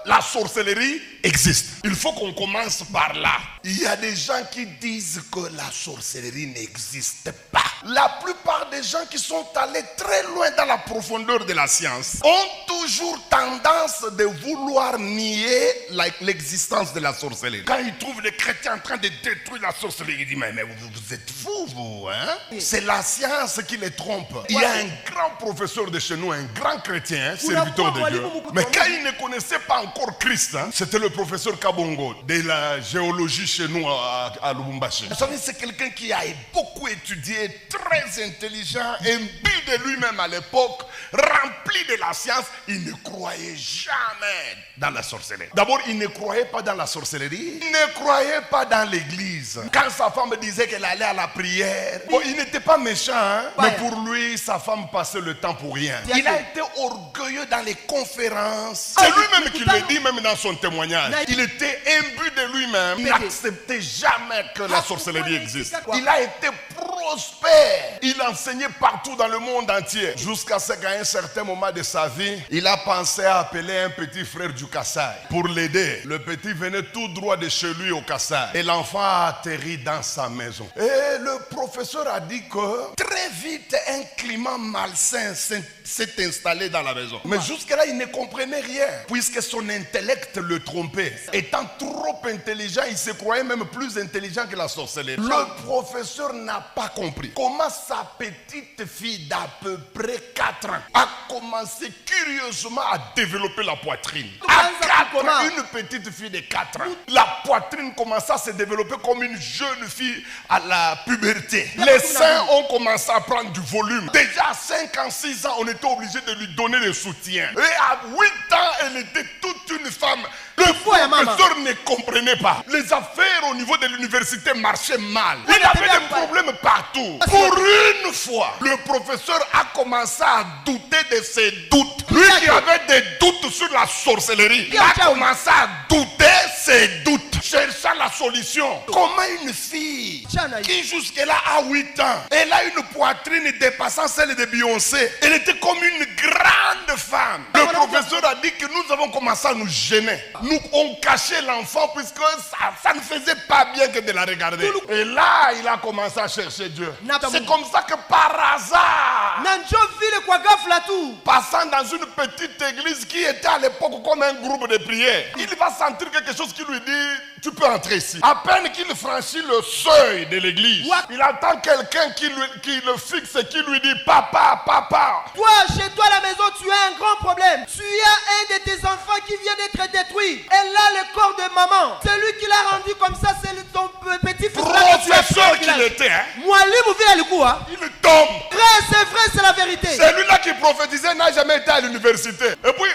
la sorcellerie existe. Il faut qu'on commence par là. Il y a des gens qui disent que la sorcellerie n'existe pas. La plupart des gens qui sont allés très loin dans la profondeur de la science ont toujours tendance de vouloir nier l'existence de la sorcellerie. Quand ils trouvent les chrétiens en train de détruire la sorcellerie, ils disent mais vous êtes fous vous, hein? C'est la science qui les trompe. Il y a un grand professeur de chez nous, un grand chrétien, serviteur de Dieu. Mais quand il ne connaissait pas encore Christ, hein, c'était le professeur Kabongo de la géologie chez nous à Lubumbashi. Vous savez, c'est quelqu'un qui a beaucoup étudié, très intelligent, imbu de lui-même à l'époque, rempli de la science. Il ne croyait jamais dans la sorcellerie. D'abord, il ne croyait pas dans la sorcellerie. Il ne croyait pas dans l'église. Quand sa femme disait qu'elle allait à la prière, bon, il n'était pas méchant, hein, mais pour lui, sa femme passait le temps pour rien. Il a été orgueilleux dans les conférences. C'est lui-même qui le dit, même dans son témoignage. Il était imbu de lui-même. Il n'acceptait jamais que la sorcellerie existe. Il a été prospère. Il enseignait partout dans le monde entier. Jusqu'à ce qu'à un certain moment de sa vie, il a pensé à appeler un petit frère du Kassai pour l'aider. Le petit venait tout droit de chez lui au Kassai. Et l'enfant a atterri dans sa maison. Et le professeur a dit que très vite, un climat malsain s'est installé dans la maison. Mais jusque-là, il ne comprenait rien, puisque son intellect le trompait. Étant trop intelligent, il se croyait même plus intelligent que la sorcellerie. Le professeur n'a pas compris comment sa petite fille d'à peu près 4 ans a commencé curieusement à développer la poitrine. À 4 ans, une petite fille de 4 ans, la poitrine commença à se développer comme une jeune fille à la puberté. Les seins ont commencé à prendre du volume. Déjà à 5 ans, 6 ans, on était obligé de lui donner le soutien. Et à 8 ans, elle était toute une femme. Le professeur ne comprenait pas. Les affaires au niveau de l'université marchaient mal. Il avait des problèmes partout. Pour une fois, le professeur a commencé à douter de ses doutes. Lui qui avait des doutes sur la sorcellerie, il a commencé à douter ses doutes, cherchant la solution. Comment une fille qui jusque-là a 8 ans, elle a une poitrine dépassant celle de Beyoncé. Elle était comme une grande femme. Le professeur a dit que nous avons commencé à nous gêner. Nous, on cachait l'enfant puisque ça ne faisait pas bien que de la regarder. Et là, il a commencé à chercher Dieu. C'est comme ça que par hasard, passant dans une petite église qui était à l'époque comme un groupe de prière, il va sentir quelque chose qui lui dit, tu peux entrer ici. À peine qu'il franchit le seuil de l'église, il entend quelqu'un qui le fixe et qui lui dit, papa, papa. Toi, chez toi à la maison, tu as un grand problème. Tu as un de tes enfants qui vient d'être détruit. Elle a le corps de maman. C'est lui qui l'a rendu comme ça, c'est ton petit fils. Professeur qu'il était, hein. Il tombe. Frère, c'est vrai, c'est la vérité. Celui-là qui prophétisait n'a jamais été à l'université. Et puis,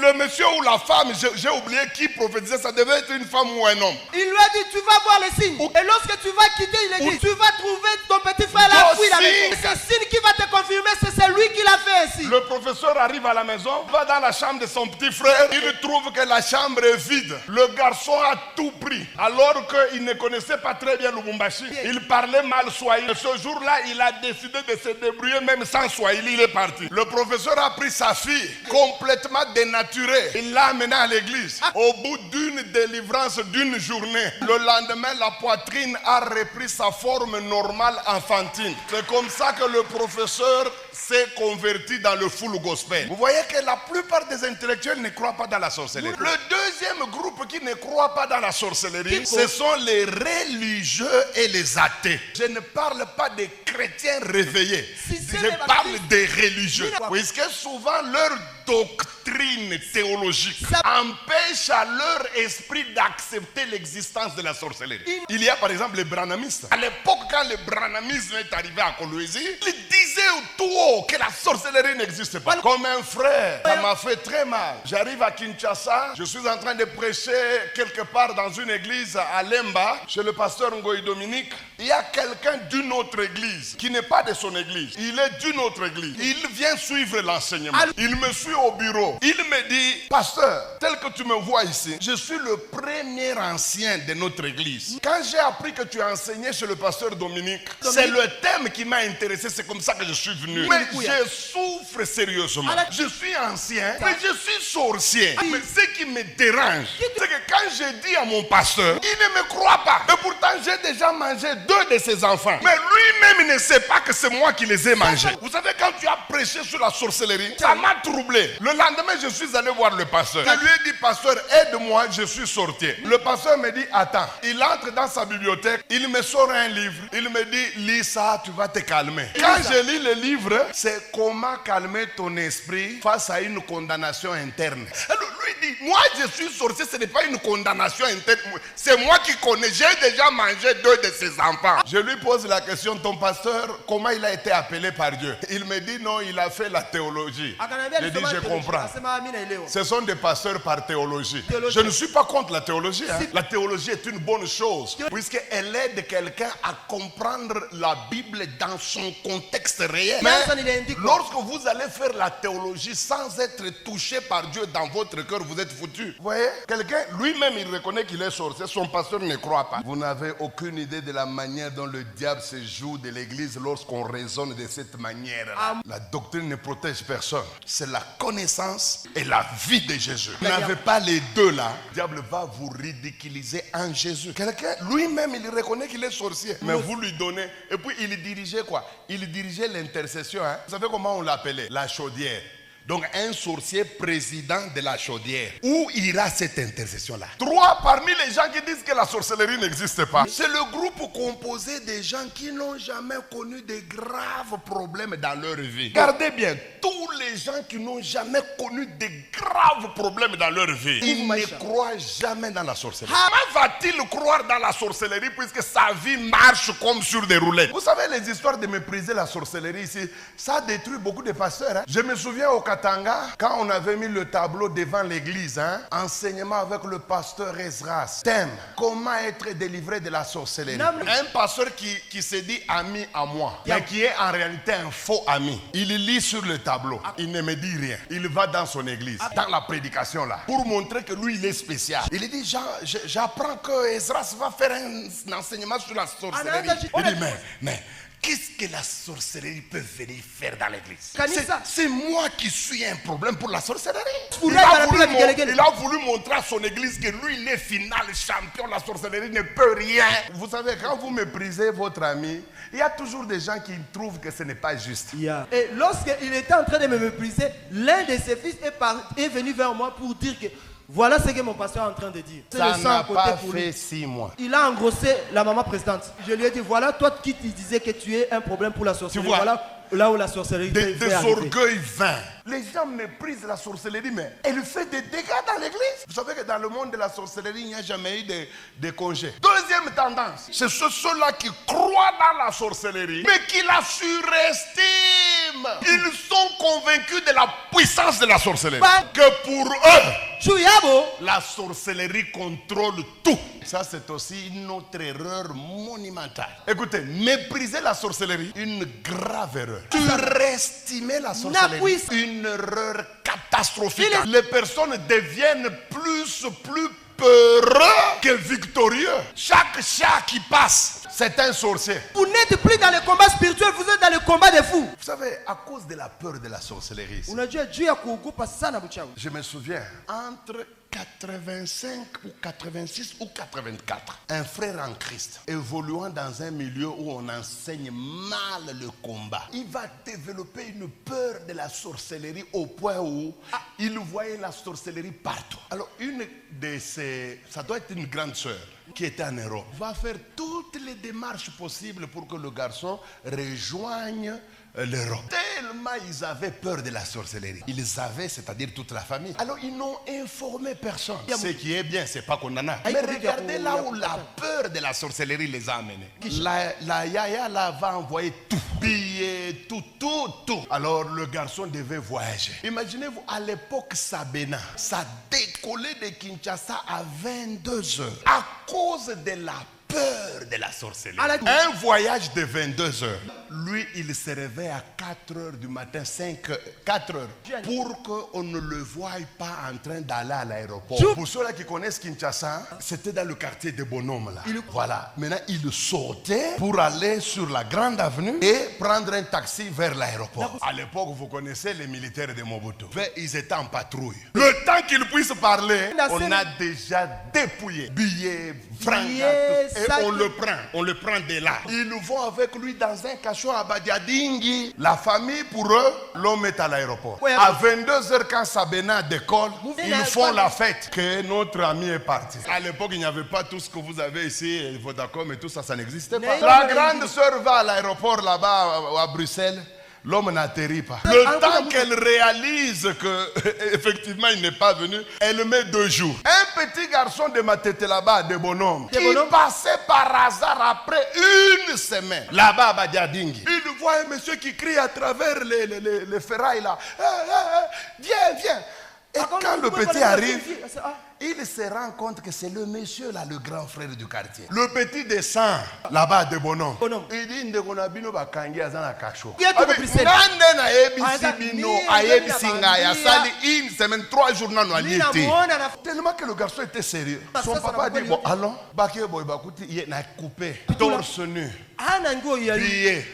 le monsieur ou la femme, j'ai oublié qui prophétisait, ça devait être une femme ou un homme. Il lui a dit, tu vas voir les signes. Et lorsque tu vas quitter, il a dit, tu vas trouver ton petit frère là. C'est ce signe qui va te confirmer, c'est lui qui l'a fait ainsi. Le professeur arrive à la maison, va dans la chambre de son petit frère, il trouve que la chambre est vide. Le garçon a tout pris, alors qu'il ne connaissait pas très bien Lubumbashi. Il parlait mal Swahili. Ce jour-là, il a décidé de se débrouiller même sans Swahili, il est parti. Le professeur a pris sa fille, complètement dénaturée. Il l'a amenée à l'église. Au bout d'une délivrance d'une journée, le lendemain, la poitrine a repris sa forme normale enfantine. C'est comme ça que le professeur s'est converti dans le full gospel. Vous voyez que la plupart des intellectuels ne croient pas dans la sorcellerie. Le deuxième groupe qui ne croit pas dans la sorcellerie, ce sont les religieux et les athées. Je ne parle pas des chrétiens réveillés. Je parle des religieux. Puisque souvent leur doctrine théologique empêche à leur esprit d'accepter l'existence de la sorcellerie. Il y a par exemple les branhamistes. À l'époque, quand le branhamisme est arrivé à Kolwezi, ils disaient tout haut que la sorcellerie n'existe pas. Comme un frère, ça m'a fait très mal. J'arrive à Kinshasa, je suis en train de prêcher quelque part dans une église à Lemba, chez le pasteur Ngoï Dominique. Il y a quelqu'un d'une autre église qui n'est pas de son église. Il est d'une autre église. Il vient suivre l'enseignement. Il me suit au bureau. Il me dit, pasteur, tel que tu me vois ici, je suis le premier ancien de notre église. Quand j'ai appris que tu enseignais chez le pasteur Dominique, c'est le thème qui m'a intéressé. C'est comme ça que je suis venu. Mais je souffre sérieusement. Je suis ancien, mais je suis sorcier. Mais ce qui qui me dérange, c'est que quand je dis à mon pasteur, il ne me croit pas. Et pourtant, j'ai déjà mangé 2 de ses enfants. Mais lui-même, il ne sait pas que c'est moi qui les ai mangés. Vous savez, quand tu as prêché sur la sorcellerie, ça m'a troublé. Le lendemain, je suis allé voir le pasteur. Je lui ai dit, pasteur, aide-moi, je suis sorti. Le pasteur me dit, attends. Il entre dans sa bibliothèque, il me sort un livre. Il me dit, lis ça, tu vas te calmer. Quand je lis le livre, c'est comment calmer ton esprit face à une condamnation interne. Alors, lui dit, moi je suis sorcier, ce n'est pas une condamnation interne. C'est moi qui connais, j'ai déjà mangé 2 de ses enfants. Je lui pose la question, ton pasteur, comment il a été appelé par Dieu? Il me dit, non, il a fait la théologie. Je dis, je comprends. Ce sont des pasteurs par théologie. Je ne suis pas contre la théologie. Hein. La théologie est une bonne chose, puisqu'elle aide quelqu'un à comprendre la Bible dans son contexte réel. Mais lorsque vous allez faire la théologie sans être touché par Dieu dans votre cœur, vous êtes foutu. Vous voyez, quelqu'un, lui-même, il reconnaît qu'il est sorcier, son pasteur ne croit pas. Vous n'avez aucune idée de la manière dont le diable se joue de l'église lorsqu'on raisonne de cette manière-là. La doctrine ne protège personne. C'est la connaissance et la vie de Jésus. Vous n'avez pas les deux là, le diable va vous ridiculiser en Jésus. Quelqu'un, lui-même, il reconnaît qu'il est sorcier. Mais vous lui donnez. Et puis, il dirigeait quoi? Il dirigeait l'intercession. Hein? Vous savez comment on l'appelait? La chaudière. Donc un sorcier président de la chaudière. Où ira cette intercession-là? 3 parmi les gens qui disent que la sorcellerie n'existe pas. C'est le groupe composé des gens qui n'ont jamais connu de graves problèmes dans leur vie. Regardez bien, tous les gens qui n'ont jamais connu de graves problèmes dans leur vie, ils ne croient jamais dans la sorcellerie. Comment va-t-il croire dans la sorcellerie puisque sa vie marche comme sur des roulettes? Vous savez les histoires de mépriser la sorcellerie ici, ça détruit beaucoup de pasteurs. Hein? Je me souviens au Katanga, quand on avait mis le tableau devant l'église, hein, enseignement avec le pasteur Esdras, thème, comment être délivré de la sorcellerie. Un pasteur qui se dit ami à moi, mais qui est en réalité un faux ami. Il lit sur le tableau, il ne me dit rien. Il va dans son église, dans la prédication là, pour montrer que lui il est spécial. Il dit, j'apprends que Esdras va faire un enseignement sur la sorcellerie. Il dit, mais qu'est-ce que la sorcellerie peut venir faire dans l'église? C'est moi qui suis un problème pour la sorcellerie. Il a voulu montrer à son église que lui, il est final champion. La sorcellerie ne peut rien. Vous savez, quand vous méprisez votre ami, il y a toujours des gens qui trouvent que ce n'est pas juste. Et lorsqu'il était en train de me mépriser, l'un de ses fils est venu vers moi pour dire que voilà ce que mon pasteur est en train de dire. Ça n'a pas fait 6 mois. Il a engrossé la maman présidente. Je lui ai dit, voilà, toi qui te disais que tu es un problème pour la sorcellerie. Voilà là où la sorcellerie des orgueils vains. Les gens méprisent la sorcellerie, mais elle fait des dégâts dans l'église. Vous savez que dans le monde de la sorcellerie, il n'y a jamais eu de congé. Deuxième tendance, c'est ceux-là qui croient dans la sorcellerie, mais qui la surestiment. Ils sont convaincus de la puissance de la sorcellerie. Que pour eux, la sorcellerie contrôle tout. Ça, c'est aussi une autre erreur monumentale. Écoutez, mépriser la sorcellerie, une grave erreur. Surestimer la sorcellerie, une erreur catastrophique. Les personnes deviennent plus peureux que victorieux. Chaque chat qui passe, c'est un sorcier. Vous n'êtes plus dans le combat spirituel, vous êtes dans le combat des fous. Vous savez, à cause de la peur de la sorcellerie, je me souviens, entre 85 ou 86 ou 84, un frère en Christ évoluant dans un milieu où on enseigne mal le combat, il va développer une peur de la sorcellerie au point où il voyait la sorcellerie partout. Alors une de ces, ça doit être une grande sœur qui était en Europe, va faire toutes les démarches possibles pour que le garçon rejoigne l'Europe. Tellement ils avaient peur de la sorcellerie. Ils avaient, c'est-à-dire toute la famille. Alors ils n'ont informé personne. Ce qui est bien, c'est pas qu'on en a. Mais regardez là où la peur de la sorcellerie les a amenés. La yaya là va envoyer tout. Billets, tout. Alors le garçon devait voyager. Imaginez-vous, à l'époque Sabena, ça décollait de Kinshasa à 22 heures. À cause de la peur de la sorcellerie. Un voyage de 22 heures. Lui, il se réveille à 4 heures du matin, 4 heures, pour qu'on ne le voie pas en train d'aller à l'aéroport. Pour ceux-là qui connaissent Kinshasa, c'était dans le quartier des bonhommes là. Voilà. Maintenant, il sortait pour aller sur la grande avenue et prendre un taxi vers l'aéroport. À l'époque, vous connaissez les militaires de Mobutu. Ils étaient en patrouille. Le temps qu'ils puissent parler, on a déjà dépouillé billets, francs, et on le prend de là. Ils vont avec lui dans un cachot à Badiadingi. La famille, pour eux, l'homme est à l'aéroport. À 22h, quand Sabena décolle, ils font la fête que notre ami est parti. À l'époque, il n'y avait pas tout ce que vous avez ici, Vodacom et tout ça, ça n'existait pas. La grande sœur va à l'aéroport là-bas à Bruxelles. L'homme n'atterrit pas. Le temps qu'elle réalise que effectivement il n'est pas venu, elle met 2 jours. Un petit garçon de Matete là-bas, de bonhomme, qui passait par hasard après 1 semaine, là-bas à Badiadingi. Il voit un monsieur qui crie à travers les ferrailles là. Viens. Et quand le petit arrive, il se rend compte que c'est le monsieur là, le grand frère du quartier. Le petit descend là-bas de bonhomme. Il dit Ndegonabino bakangi azana kacho. Nande na ebisi bino ayebisi ngaya sali une semaine 3 jours na noalité. Tellement que le garçon était sérieux. Son papa dit bon allons baké boy bakuti il n'a coupé torse nu. Billet,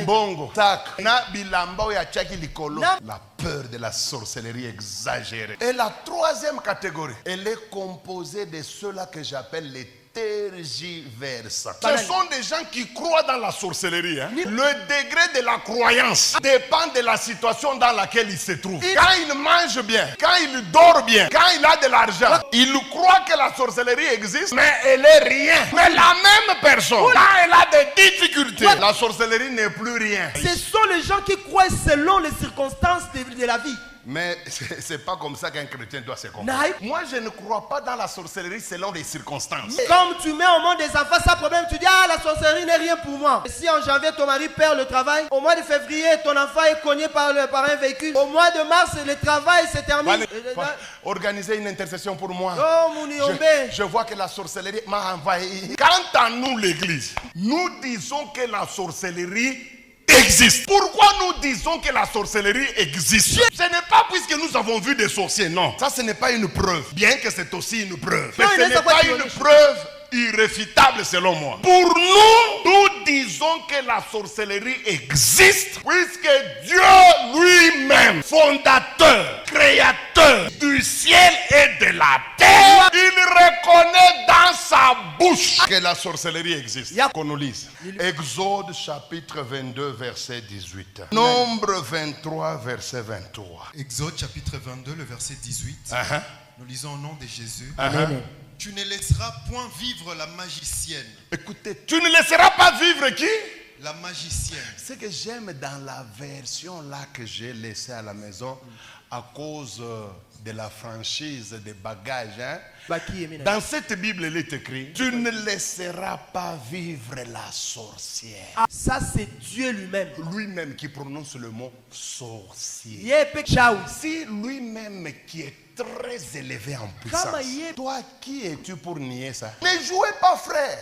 bongo, sac, na bilamba ya chaki likolo. La peur de la sorcellerie exagérée. Et la 3e catégorie, elle est composée de ceux-là que j'appelle les tergiversants. Ce sont des gens qui croient dans la sorcellerie. Le degré de la croyance dépend de la situation dans laquelle il se trouve. Quand il mange bien, quand il dort bien, quand il a de l'argent, il croit que la sorcellerie existe, mais elle est rien. Mais la même personne, quand elle a des difficultés, la sorcellerie n'est plus rien. Ce sont les gens qui croient selon les circonstances de la vie. Mais c'est pas comme ça qu'un chrétien doit se comporter. Moi, je ne crois pas dans la sorcellerie selon les circonstances. Comme tu mets au monde des enfants sans problème, tu dis la sorcellerie n'est rien pour moi. Si en janvier ton mari perd le travail, au mois de février ton enfant est cogné par un véhicule, au mois de mars le travail se termine. Organisez une intercession pour moi. Je vois que la sorcellerie m'a envahi. Quant à nous, l'église, nous disons que la sorcellerie existe. Pourquoi nous disons que la sorcellerie existe? Ce n'est pas puisque nous avons vu des sorciers, non. Ça, ce n'est pas une preuve. Bien que c'est aussi une preuve. Mais ce n'est pas une preuve irréfutable selon moi. Pour nous disons que la sorcellerie existe puisque Dieu lui-même, fondateur, créateur du ciel et de la terre, il reconnaît dans sa bouche que la sorcellerie existe. Qu'on nous lise. Exode chapitre 22 verset 18. Nombre 23 verset 23. Exode chapitre 22 le verset 18. Nous lisons au nom de Jésus. Tu ne laisseras point vivre la magicienne. Écoutez, tu ne laisseras pas vivre qui? La magicienne. Ce que j'aime dans la version là que j'ai laissée à la maison à cause de la franchise des bagages. Dans cette Bible, il est écrit: tu ne laisseras pas vivre la sorcière. Ça, c'est Dieu lui-même. Lui-même qui prononce le mot sorcier. Si lui-même qui est très élevé en puissance, toi qui es-tu pour nier ça? Ne jouez pas, frère.